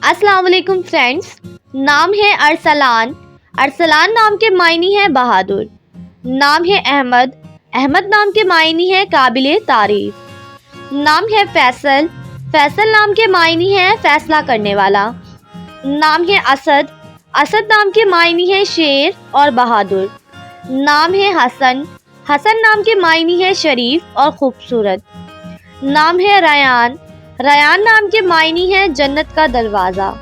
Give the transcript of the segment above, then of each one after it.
السلام علیکم فرینڈس، نام ہے ارسلان۔ ارسلان نام کے معنی ہے بہادر۔ نام ہے احمد۔ احمد نام کے معنی ہے قابل تعریف۔ نام ہے فیصل۔ فیصل نام کے معنی ہے فیصلہ کرنے والا۔ نام ہے اسد۔ اسد نام کے معنی ہے شیر اور بہادر۔ نام ہے حسن۔ حسن نام کے معنی ہے شریف اور خوبصورت۔ نام ہے ریان۔ ریان نام کے معنی ہے جنت کا دروازہ۔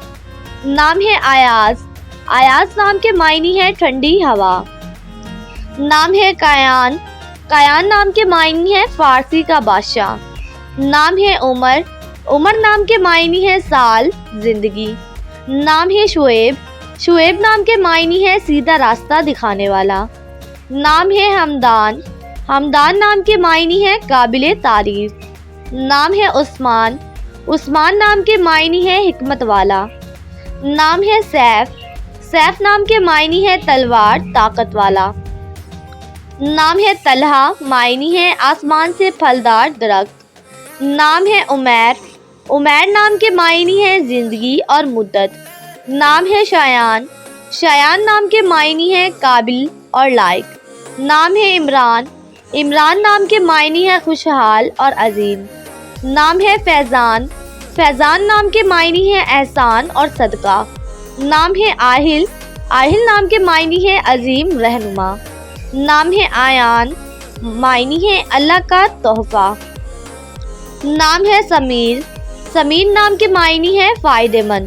نام ہے ایاز۔ ایاز نام کے معنی ہے ٹھنڈی ہوا۔ نام ہے قیان۔ قیان نام کے معنی ہے فارسی کا بادشاہ۔ نام ہے عمر۔ عمر نام کے معنی ہے سال، زندگی۔ نام ہے شعیب۔ شعیب نام کے معنی ہے سیدھا راستہ دکھانے والا۔ نام ہے حمدان۔ حمدان نام کے معنی ہے قابل تعریف۔ نام ہے عثمان۔ عثمان نام کے معنی ہے حکمت والا۔ نام ہے سیف۔ سیف نام کے معنی ہے تلوار، طاقت والا۔ نام ہے طلحہ، معنی ہے آسمان سے پھلدار درخت۔ نام ہے عمیر۔ عمیر نام کے معنی ہے زندگی اور مدت۔ نام ہے شایان۔ شایان نام کے معنی ہے قابل اور لائق۔ نام ہے عمران۔ عمران نام کے معنی ہے خوشحال اور عظیم۔ نام ہے فیضان۔ فیضان نام کے معنی ہے احسان اور صدقہ۔ نام ہے آہل۔ آہل نام کے معنی ہے عظیم رہنما۔ نام ہے آیان، معنی ہے اللہ کا تحفہ۔ نام ہے سمیر۔ سمیر نام کے معنی ہے فائدہ مند۔